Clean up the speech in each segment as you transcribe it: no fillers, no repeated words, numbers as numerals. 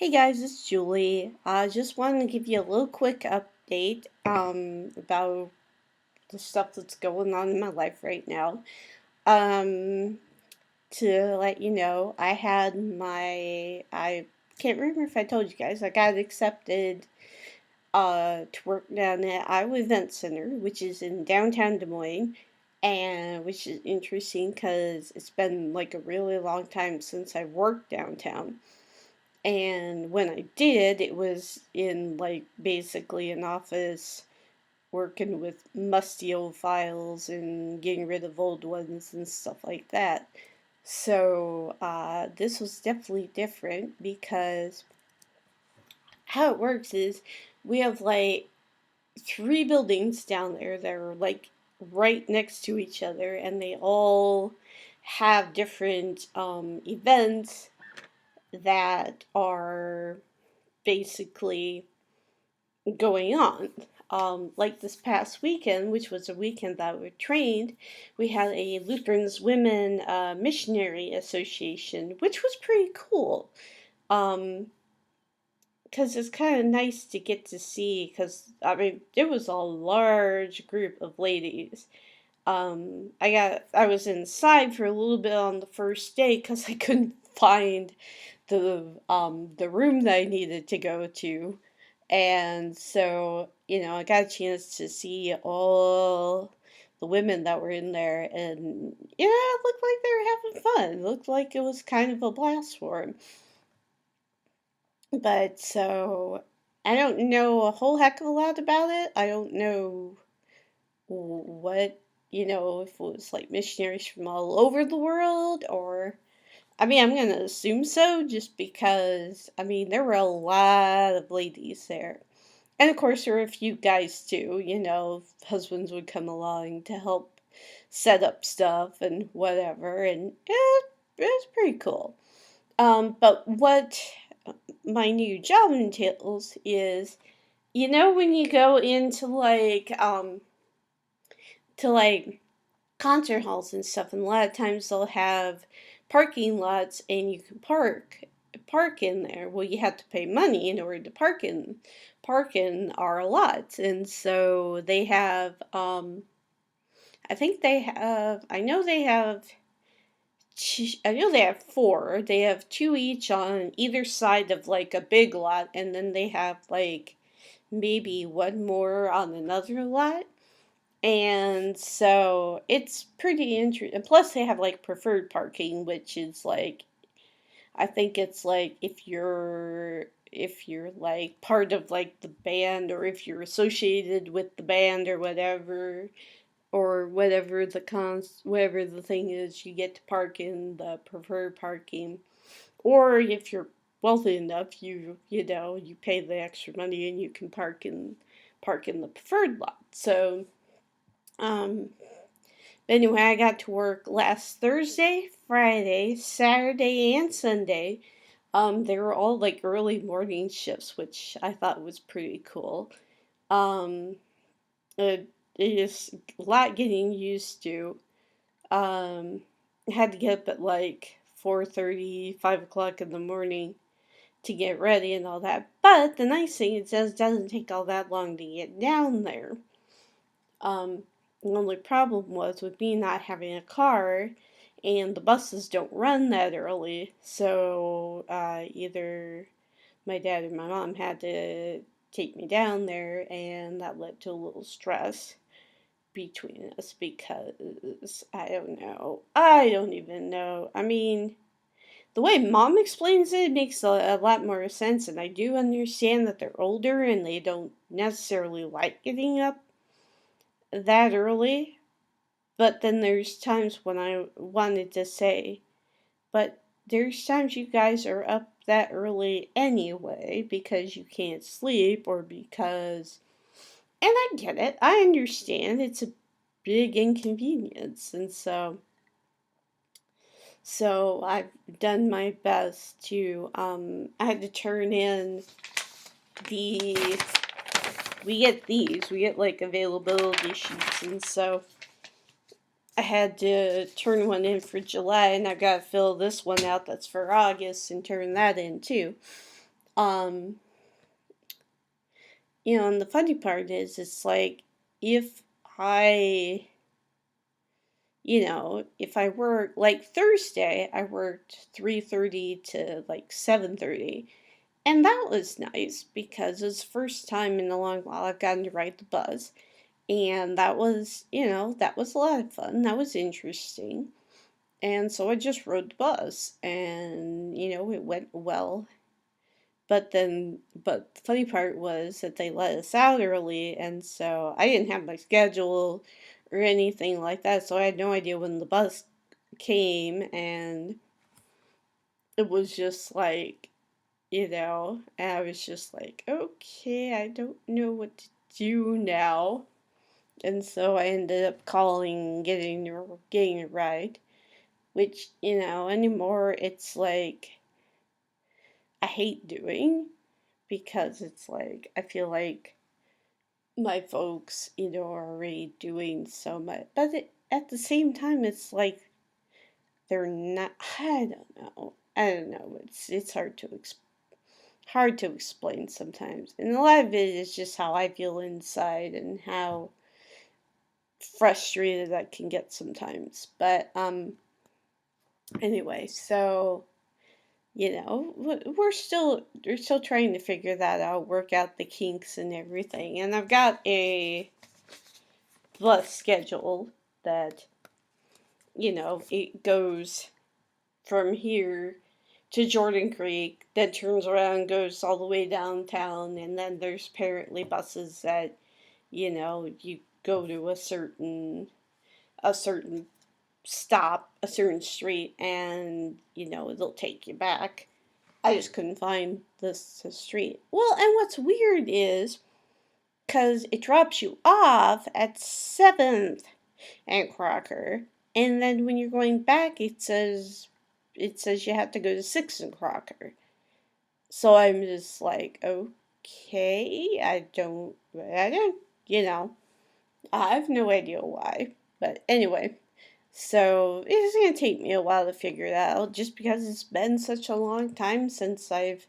Hey guys, it's Julie. I just wanted to give you a little quick update about the stuff that's going on in my life right now. Um, to let you know, I can't remember if I told you guys, I got accepted to work down at Iowa Event Center, which is in downtown Des Moines, and which is interesting because it's been like a really long time since I worked downtown. And when I did, it was in like basically an office working with musty old files and getting rid of old ones and stuff like that. So this was definitely different because how it works is we have like three buildings down there that are like right next to each other, and they all have different events that are basically going on. Like this past weekend, which was a weekend that we trained, we had a Lutherans Women Missionary Association, which was pretty cool. Um, because it's kind of nice to get to see, because I mean, it was a large group of ladies. I was inside for a little bit on the first day because I couldn't find the room that I needed to go to. And so, I got a chance to see all the women that were in there, and yeah, it looked like they were having fun. It looked like it was kind of a blast for them. But so, I don't know a whole heck of a lot about it. I don't know what, if it was like missionaries from all over the world, or I mean, I'm gonna assume so, just because, I mean, there were a lot of ladies there. And of course, there were a few guys too, husbands would come along to help set up stuff and whatever, and it was pretty cool. But what my new job entails is, when you go into like concert halls and stuff, and a lot of times they'll have parking lots and you can park in there. Well, you have to pay money in order to park in our lots. And so they have I know they have four. They have two each on either side of like a big lot, and then they have like maybe one more on another lot. And so it's pretty interesting. Plus, they have like preferred parking, which is like, I think it's like if you're like part of like the band, or if you're associated with the band or whatever the thing is, you get to park in the preferred parking. Or if you're wealthy enough, you pay the extra money and you can park in the preferred lot. So um, anyway, I got to work last Thursday, Friday, Saturday, and Sunday. They were all like early morning shifts, which I thought was pretty cool. Um, it is a lot getting used to. I had to get up at like 4:30, 5 o'clock in the morning to get ready and all that. But the nice thing is, it doesn't take all that long to get down there. The only problem was with me not having a car, and the buses don't run that early, so either my dad or my mom had to take me down there, and that led to a little stress between us because I don't know. I don't even know. I mean, the way mom explains it makes a lot more sense, and I do understand that they're older and they don't necessarily like getting up that early. But then there's times when I wanted to say, but there's times you guys are up that early anyway because you can't sleep, or because. And I get it. I understand. It's a big inconvenience. And so I've done my best to. I had to turn in the. We get like availability sheets. And so I had to turn one in for July, and I've got to fill this one out that's for August and turn that in too. Um, and the funny part is, it's like, if I, if I work, like Thursday, I worked 3:30 to like 7:30. And that was nice because it's the first time in a long while I've gotten to ride the bus. And that was, that was a lot of fun. That was interesting. And so I just rode the bus and, it went well. But the funny part was that they let us out early. And so I didn't have my schedule or anything like that. So I had no idea when the bus came. And it was just like, and I was just like, okay, I don't know what to do now. And so I ended up calling, getting a ride, which, anymore it's like I hate doing, because it's like I feel like my folks, are already doing so much. But at the same time, it's like they're not. I don't know. I don't know. It's hard to explain sometimes, and a lot of it is just how I feel inside and how frustrated I can get sometimes. But anyway, so we're still trying to figure that out, work out the kinks and everything. And I've got a bus schedule that it goes from here to Jordan Creek, then turns around, goes all the way downtown, and then there's apparently buses that you go to a certain stop, a certain street, and it'll take you back. I just couldn't find this street. Well, and what's weird is because it drops you off at 7th and Crocker, and then when you're going back, it says you have to go to 6th and Crocker. So I'm just like, okay, I have no idea why. But anyway, so it's going to take me a while to figure that out, just because it's been such a long time since I've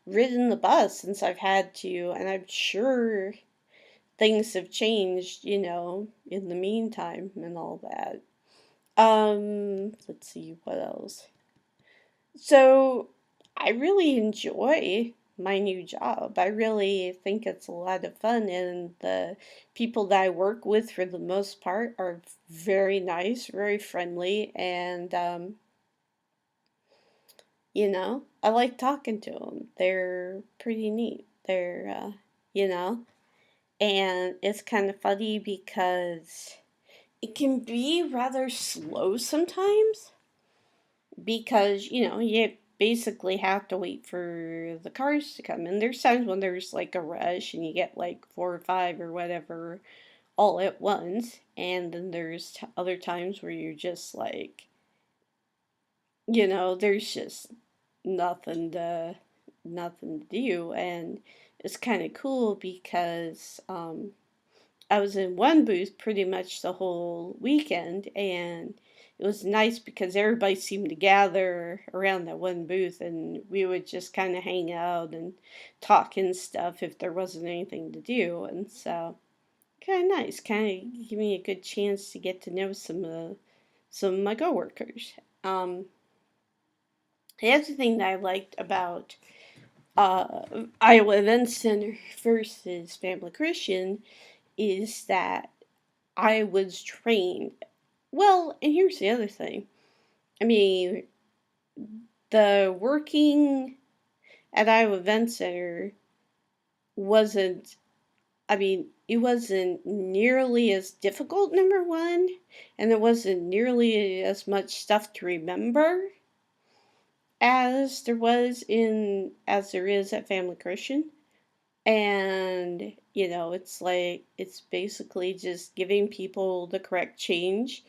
ridden the bus, since I've had to, and I'm sure things have changed, in the meantime and all that. Let's see what else. So I really enjoy my new job. I really think it's a lot of fun, and the people that I work with, for the most part, are very nice, very friendly, and I like talking to them. They're pretty neat. You know, and it's kind of funny because it can be rather slow sometimes, because you basically have to wait for the cars to come in. There's times when there's like a rush and you get like four or five or whatever all at once, and then there's other times where you're just like, there's just nothing to nothing to do. And it's kind of cool because I was in one booth pretty much the whole weekend, and it was nice because everybody seemed to gather around that one booth, and we would just kind of hang out and talk and stuff if there wasn't anything to do. And so, kind of nice, kind of give me a good chance to get to know some of my coworkers. The other thing that I liked about Iowa Event Center versus Family Christian is that I was trained. Well, and here's the other thing. I mean, the working at Iowa Event Center wasn't, it wasn't nearly as difficult, number one, and there wasn't nearly as much stuff to remember as there is at Family Christian. And, it's like, it's basically just giving people the correct change,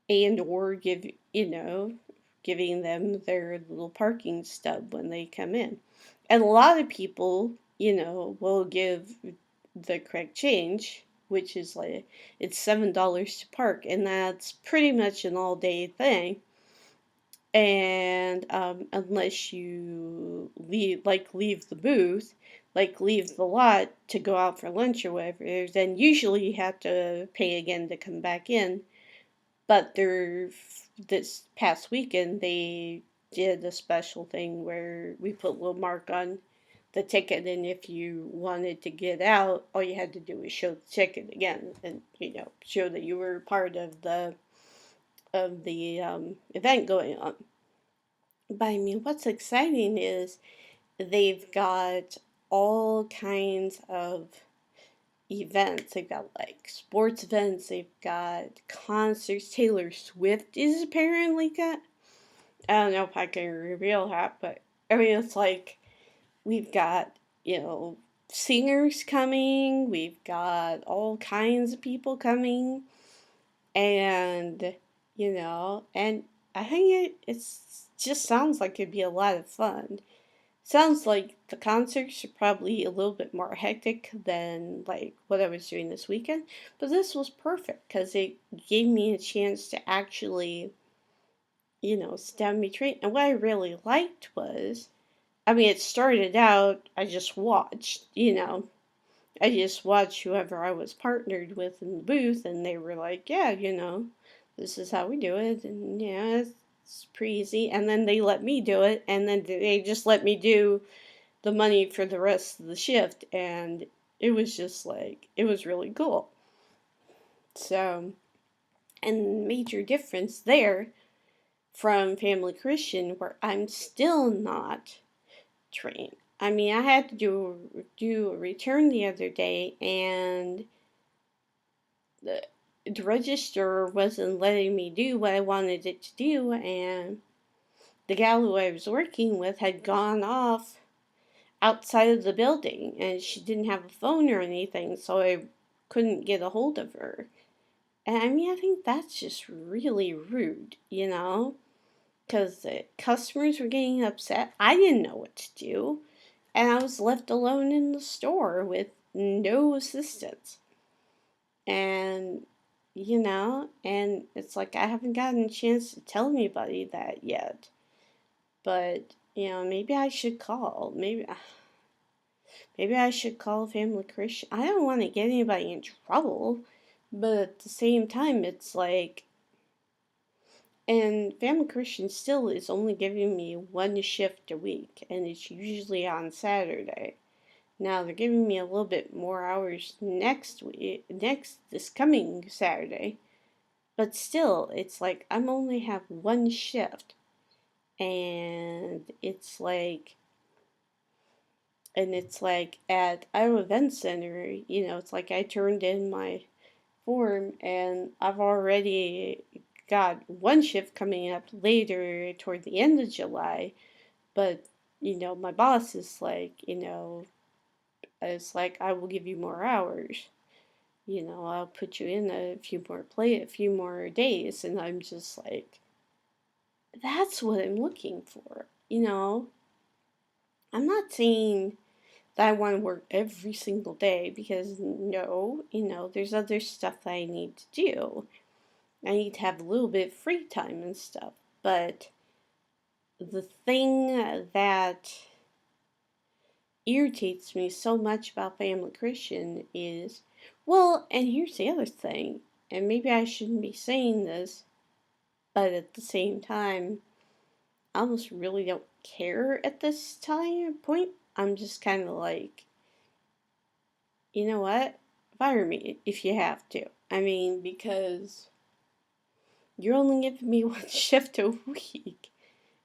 and or giving them their little parking stub when they come in. And a lot of people, will give the correct change, which is like, it's $7 to park, and that's pretty much an all day thing. And unless you leave the booth, leave the lot to go out for lunch or whatever, then usually you have to pay again to come back in. But this past weekend they did a special thing where we put a little mark on the ticket, and if you wanted to get out, all you had to do was show the ticket again, and show that you were part of the event going on. But I mean, what's exciting is they've got all kinds of events. They've got sports events, they've got concerts. Taylor Swift is apparently got. I don't know if I can reveal that, but I mean, it's we've got, singers coming, we've got all kinds of people coming, and, and I think it's just sounds like it'd be a lot of fun. Sounds like the concerts are probably a little bit more hectic than what I was doing this weekend, but this was perfect because it gave me a chance to actually, sit down and be trained. And what I really liked was, I mean, it started out, I just watched, I just watched whoever I was partnered with in the booth, and they were like, yeah, this is how we do it, and yeah, it's pretty easy. And then they let me do it, and then they just let me do the money for the rest of the shift, and it was just it was really cool. So, and major difference there from Family Christian, where I'm still not trained. I mean, I had to do a return the other day, and the register wasn't letting me do what I wanted it to do, and the gal who I was working with had gone off outside of the building, and she didn't have a phone or anything, so I couldn't get a hold of her. And I mean, I think that's just really rude, because the customers were getting upset. I didn't know what to do, and I was left alone in the store with no assistance. And, and it's I haven't gotten a chance to tell anybody that yet. But, maybe I should call. Maybe I should call Family Christian. I don't want to get anybody in trouble, but at the same time, it's and Family Christian still is only giving me one shift a week, and it's usually on Saturday. Now they're giving me a little bit more hours this coming Saturday, but still, it's I'm only have one shift, and it's at our event center, it's I turned in my form, and I've already got one shift coming up later toward the end of July, but my boss is it's I will give you more hours. I'll put you in a few more days, and I'm just that's what I'm looking for. I'm not saying that I want to work every single day, because no, there's other stuff that I need to do. I need to have a little bit of free time and stuff. But the thing that irritates me so much about Family Christian is, well, and here's the other thing, and maybe I shouldn't be saying this, but at the same time, I almost really don't care at this point. I'm just kind of you know what? Fire me if you have to. I mean, because you're only giving me one shift a week.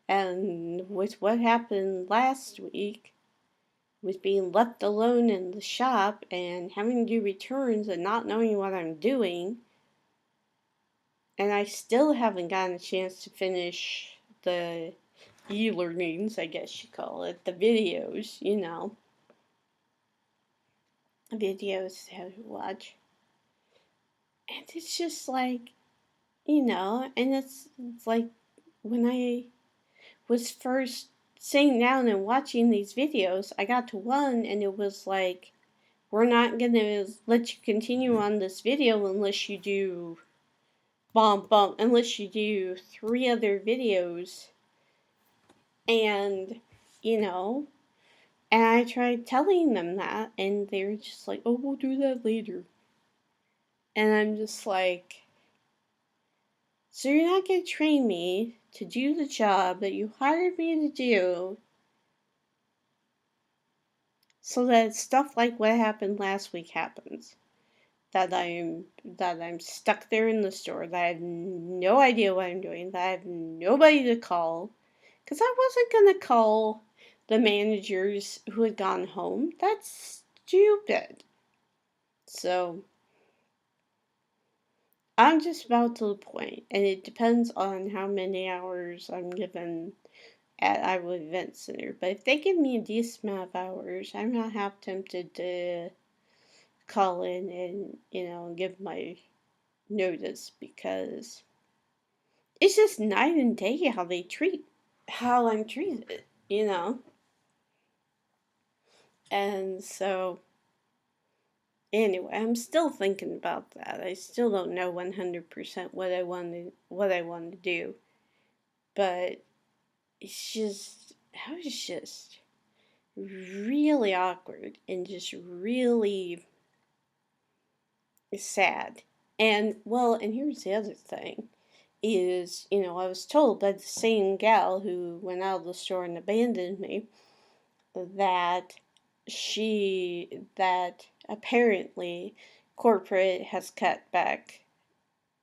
And with what happened last week, with being left alone in the shop and having to do returns and not knowing what I'm doing, and I still haven't gotten a chance to finish the e-learnings, I guess you call it, the videos, videos to watch. And it's just and it's when I was first sitting down and watching these videos, I got to one, and it was we're not gonna let you continue on this video unless you do unless you do 3 other videos And, you know, and I tried telling them that, and they were just like, oh, we'll do that later. And I'm just like, so you're not going to train me to do the job that you hired me to do so that stuff like what happened last week happens. That I'm stuck there in the store, that I have no idea what I'm doing, that I have nobody to call. Because I wasn't going to call the managers who had gone home. That's stupid. So I'm just about to the point, and it depends on how many hours I'm given at Iowa Event Center. But if they give me a decent amount of hours, I'm not half tempted to call in and, give my notice, because it's just night and day how I'm treated. And so, anyway, I'm still thinking about that. I still don't know 100% what I want to do, but I was just really awkward and just really sad. And here's the other thing is, I was told by the same gal who went out of the store and abandoned me that that apparently corporate has cut back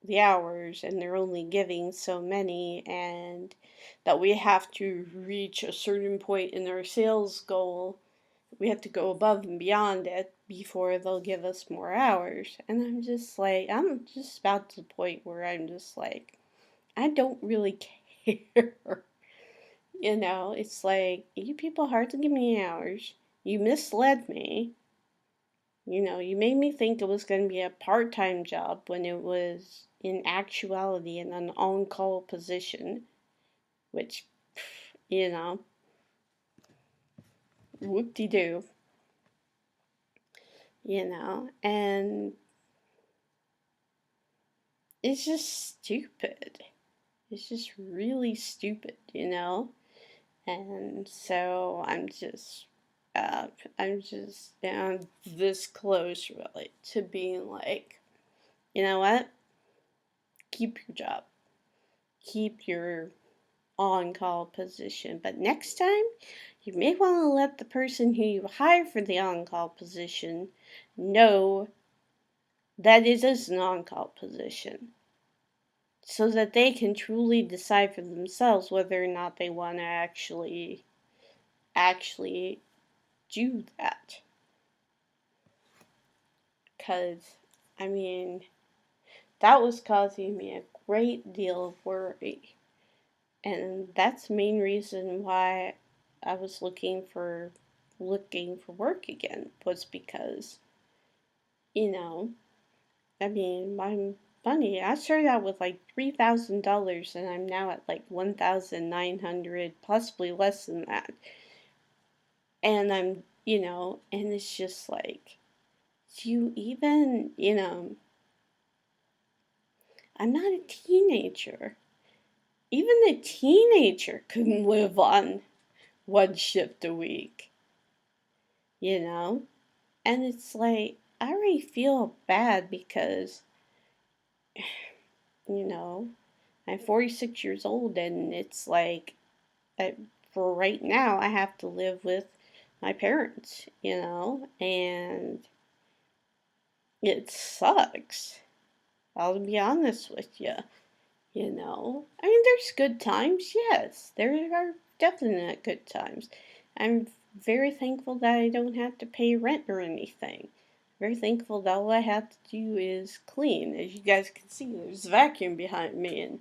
the hours and they're only giving so many, and that we have to reach a certain point in our sales goal. We have to go above and beyond it before they'll give us more hours. And I'm just about to the point where I'm just like, I don't really care. It's like, you people hardly give me hours. You misled me. You made me think it was going to be a part time job when it was, in actuality, in an on call position, which, you know, whoop de doo, and it's just stupid. It's just really stupid. And so I'm just down this close, really, to being like, you know what? Keep your job. Keep your on call position. But next time, you may want to let the person who you hire for the on call position know that it is an on call position, so that they can truly decide for themselves whether or not they want to actually do that. Because, I mean, that was causing me a great deal of worry. And that's the main reason why I was looking for work again, was because, you know, I mean, my money, I started out with like $3,000 and I'm now at like 1,900, possibly less than that. And and it's just like, do you even, I'm not a teenager. Even a teenager couldn't live on one shift a week, you know? And it's like, I already feel bad because, you know, I'm 46 years old, and it's like, for right now, I have to live with my parents, and it sucks. I'll be honest with you. I mean, there's good times, yes. There are definite good times. I'm very thankful that I don't have to pay rent or anything. Very thankful that all I have to do is clean. As you guys can see, there's a vacuum behind me and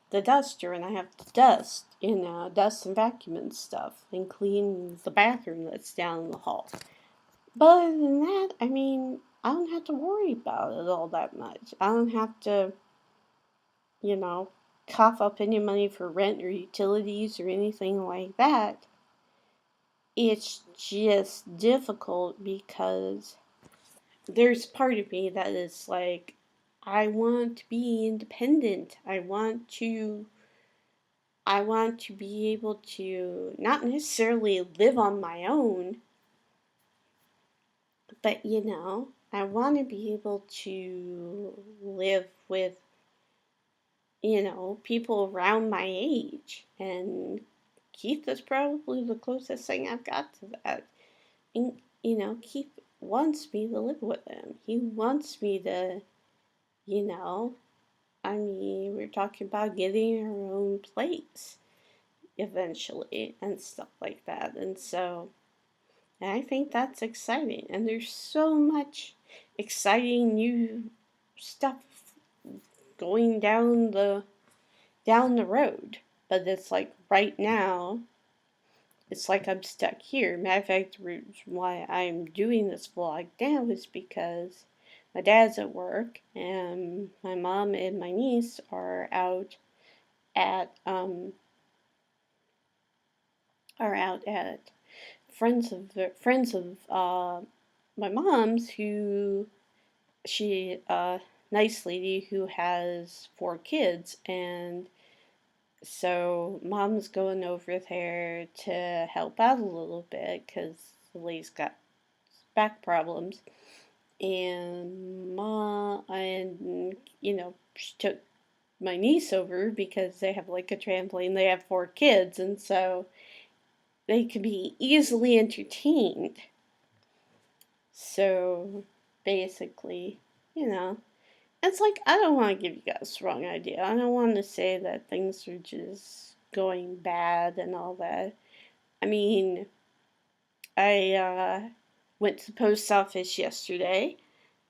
the duster, and I have to dust and vacuum and stuff, and clean the bathroom that's down in the hall. But other than that, I mean, I don't have to worry about it all that much. I don't have to, you know, cough up any money for rent or utilities or anything like that. It's just difficult because there's part of me that is like, I want to be independent. I want to I want to be able to not necessarily live on my own, but I want to be able to live with, people around my age. And Keith is probably the closest thing I've got to that. And, Keith wants me to live with him. He wants me to, you know, we're talking about getting our own place eventually and stuff like that. And so I think that's exciting. And there's so much exciting new stuff going down the road. But it's like right now, it's like I'm stuck here. Matter of fact, the reason why I'm doing this vlog now is because my dad's at work and my mom and my niece are out at friends of my mom's, who she nice lady who has 4 kids. And so mom's going over there to help out a little bit because the lady's got back problems. And she took my niece over because they have like a trampoline. They have 4 kids, and so they can be easily entertained. So basically, it's like, I don't want to give you guys the wrong idea. I don't want to say that things are just going bad and all that. I mean, I went to the post office yesterday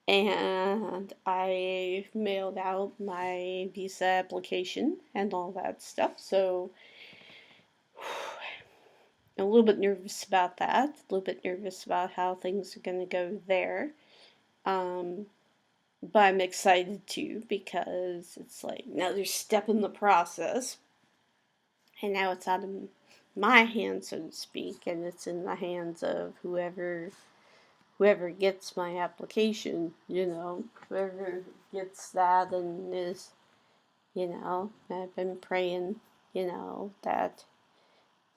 and I mailed out my visa application and all that stuff. So I'm a little bit nervous about that. A little bit nervous about how things are going to go there. But I'm excited too because it's like another step in the process. And now it's out of my hands, so to speak, and it's in the hands of whoever gets my application, whoever gets that and is, I've been praying, that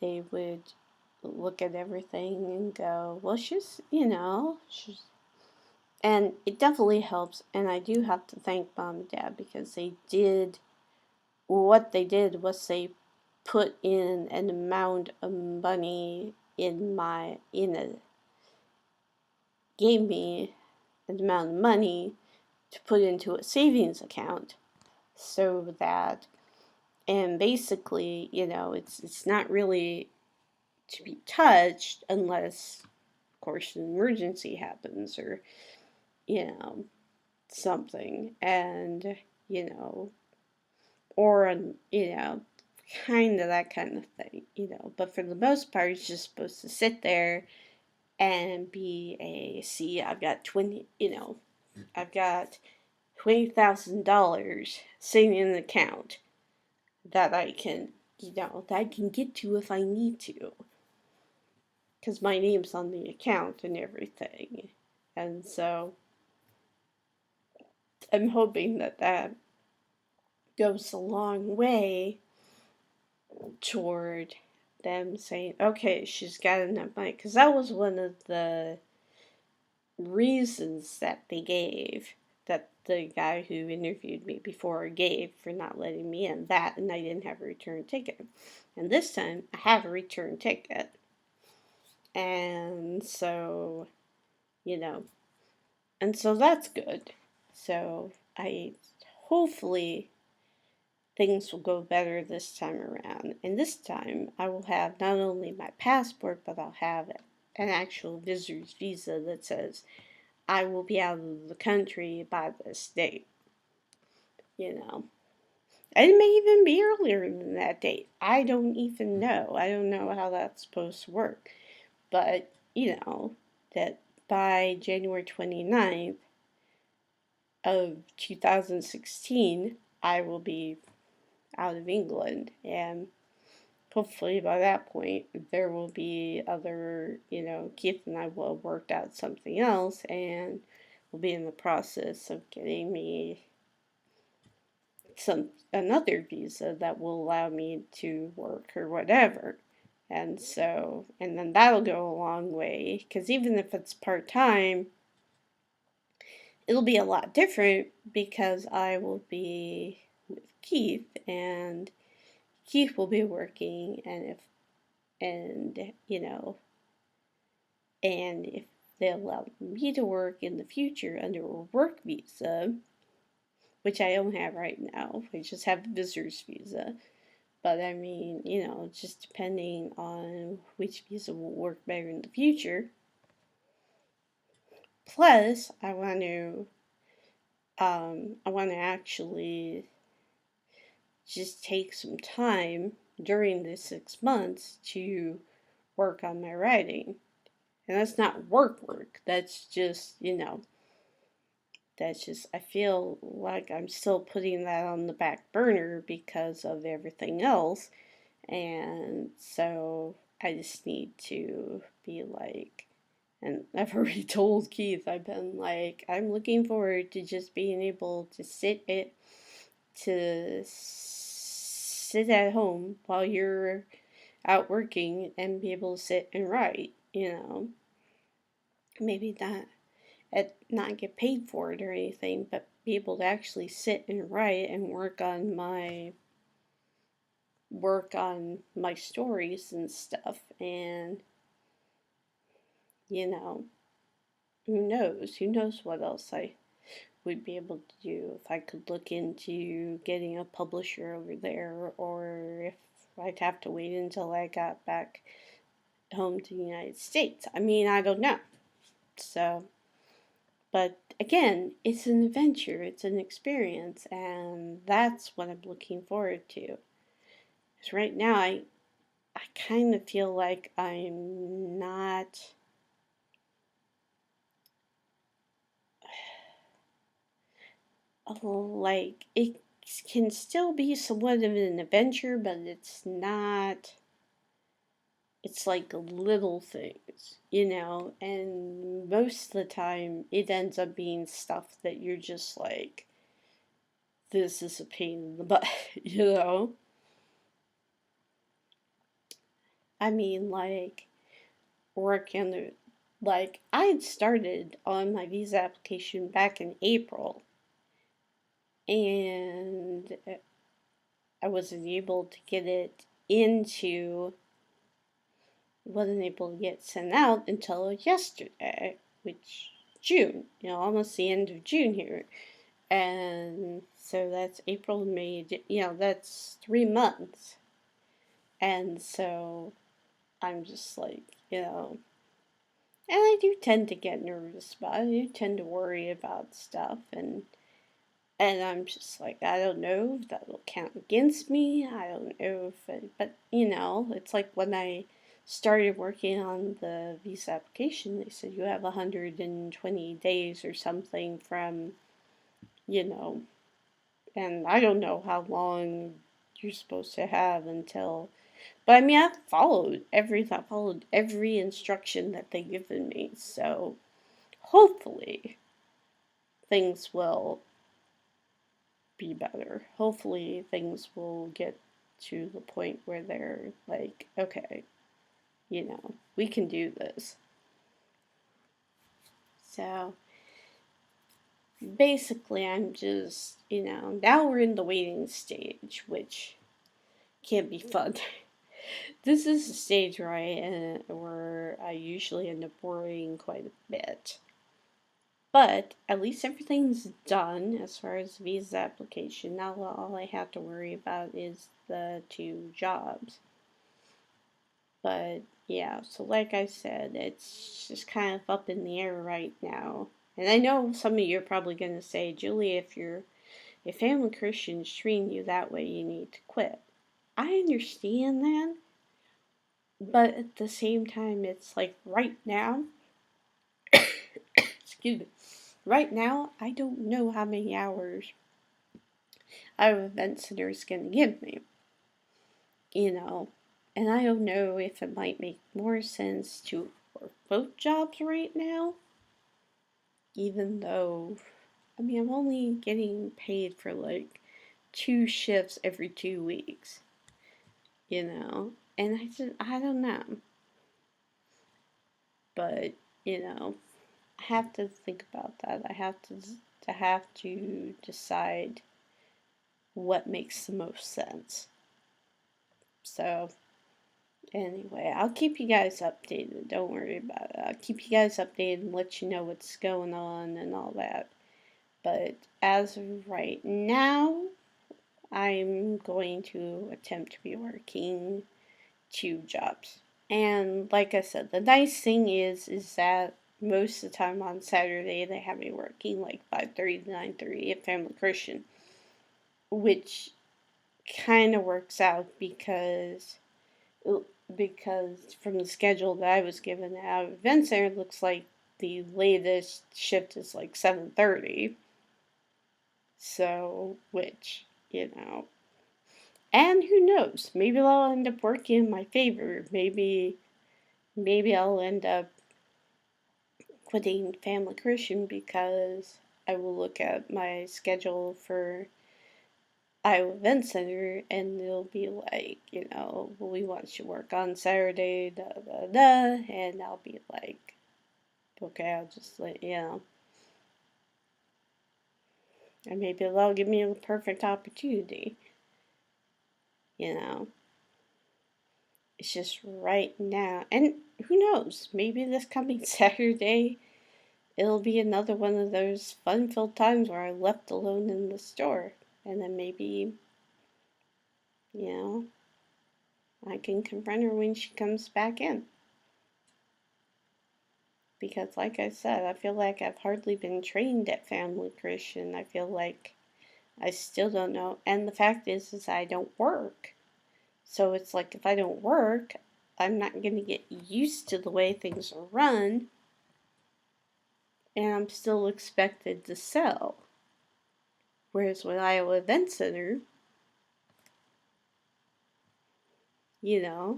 they would look at everything and go, well, she's, and it definitely helps. And I do have to thank mom and dad because what they did was they put in an amount of money gave me an amount of money to put into a savings account, so that, and basically, it's not really to be touched unless, of course, an emergency happens, or something. And or kind of that kind of thing. But for the most part, it's just supposed to sit there and see, I've got $20,000 sitting in an account that I can get to if I need to, because my name's on the account and everything. And so I'm hoping that goes a long way toward them saying, okay, she's got enough money. Because that was one of the reasons that they gave, that the guy who interviewed me before gave for not letting me in. That, and I didn't have a return ticket. And this time, I have a return ticket. And so, and so that's good. So hopefully things will go better this time around. And this time I will have not only my passport, but I'll have an actual visitor's visa that says I will be out of the country by this date. And it may even be earlier than that date. I don't even know. I don't know how that's supposed to work. But, that by January 29th of 2016, I will be out of England. And hopefully by that point, there will be Keith and I will have worked out something else, and we'll be in the process of getting me another visa that will allow me to work or whatever. And so, and then that'll go a long way, because even if it's part-time, it'll be a lot different because I will be with Keith, and Keith will be working, and and if they allow me to work in the future under a work visa, which I don't have right now, I just have a visitor's visa. But I mean, just depending on which visa will work better in the future. Plus, I want to actually just take some time during the 6 months to work on my writing. And that's not work. That's just, I feel like I'm still putting that on the back burner because of everything else. And so I just need to be like, and I've already told Keith, I've been like, I'm looking forward to just being able to sit at home while you're out working and be able to sit and write, maybe not get paid for it or anything, but be able to actually sit and write and work on my stories and stuff. And who knows what else I would be able to do, if I could look into getting a publisher over there, or if I'd have to wait until I got back home to the United States. I mean, I don't know. So, but again, it's an adventure, it's an experience, and that's what I'm looking forward to. Because right now, I kind of feel like I'm not. Like, it can still be somewhat of an adventure, but it's not. It's like little things, and most of the time it ends up being stuff that you're just like, this is a pain in the butt, I mean, like, working the, like, I had started on my visa application back in April, and I wasn't able to get it wasn't able to get sent out until yesterday, which June, almost the end of June here. And so that's April, May, that's 3 months. And so I'm just like, and I do tend to get nervous about it. I do tend to worry about stuff, and I'm just like, I don't know if that will count against me. I don't know but it's like when I started working on the visa application, they said you have 120 days or something from, and I don't know how long you're supposed to have until, but I mean, I followed every instruction that they given me, so hopefully things will be better. Hopefully things will get to the point where they're like, okay, we can do this. So basically, I'm just, now we're in the waiting stage, which can be fun. This is a stage where I usually end up worrying quite a bit. But at least everything's done as far as visa application. Now all I have to worry about is the 2 jobs. But yeah, so like I said, it's just kind of up in the air right now. And I know some of you are probably going to say, Julie, if family Christians treating you that way, you need to quit. I understand that, but at the same time, it's like right now, excuse me, right now, I don't know how many hours our event center is going to give me, and I don't know if it might make more sense to work both jobs right now, even though, I mean, I'm only getting paid for like 2 shifts every 2 weeks, And I don't know. But, I have to think about that. I have to decide what makes the most sense. So, anyway, I'll keep you guys updated. Don't worry about it. I'll keep you guys updated and let you know what's going on and all that. But as of right now, I'm going to attempt to be working 2 jobs. And like I said, the nice thing is that most of the time on Saturday they have me working like 5:30 to 9:30 at Family Christian, which kind of works out because from the schedule that I was given at Event Center, it looks like the latest shift is like 7:30. So, and who knows? Maybe I'll end up working in my favor. Maybe I'll end up quitting Family Christian because I will look at my schedule for Iowa Event Center and it'll be like, we want you to work on Saturday, da da da, and I'll be like, okay, I'll just let you know. And maybe that'll give me a perfect opportunity, It's just right now, and who knows, maybe this coming Saturday it'll be another one of those fun-filled times where I'm left alone in the store. And then maybe, I can confront her when she comes back in. Because, like I said, I feel like I've hardly been trained at Family Christian. I feel like I still don't know. And the fact is I don't work. So it's like if I don't work, I'm not going to get used to the way things are run. And I'm still expected to sell. Whereas with Iowa Event Center, yes,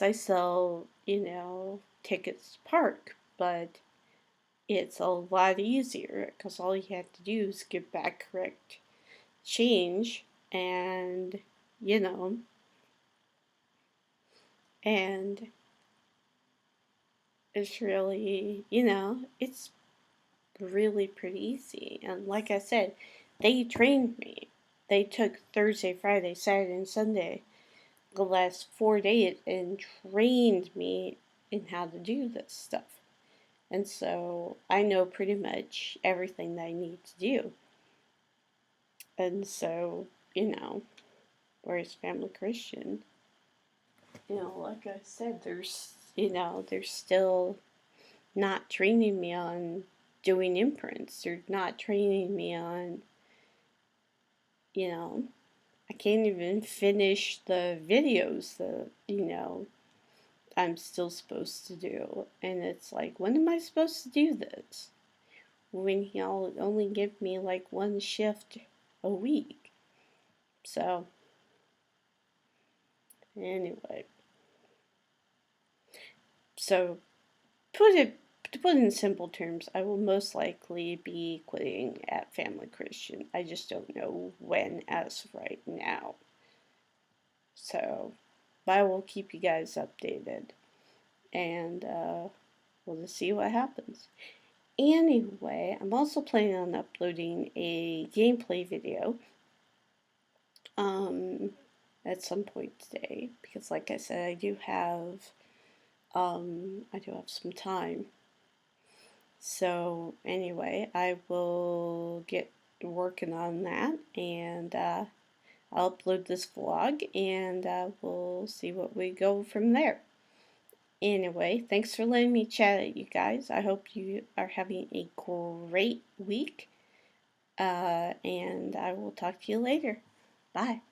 I sell, tickets to park, but it's a lot easier because all you have to do is give back correct change and, and it's really, it's really pretty easy. And like I said, they trained me. They took Thursday, Friday, Saturday, and Sunday, the last 4 days, and trained me in how to do this stuff. And so I know pretty much everything that I need to do. And so, whereas Family Christian, like I said, they're still not training me on doing imprints. They're not training me on, I can't even finish the videos that, I'm still supposed to do. And it's like, when am I supposed to do this? When he'll only give me like 1 shift a week. So, anyway. So, to put in simple terms, I will most likely be quitting at Family Christian. I just don't know when as of right now. So, I will keep you guys updated. And we'll just see what happens. Anyway, I'm also planning on uploading a gameplay video at some point today because, like I said, I do have some time. So anyway, I will get working on that and I'll upload this vlog and we'll see what we go from there. Anyway, thanks for letting me chat at you guys. I hope you are having a great week. And I will talk to you later. Bye.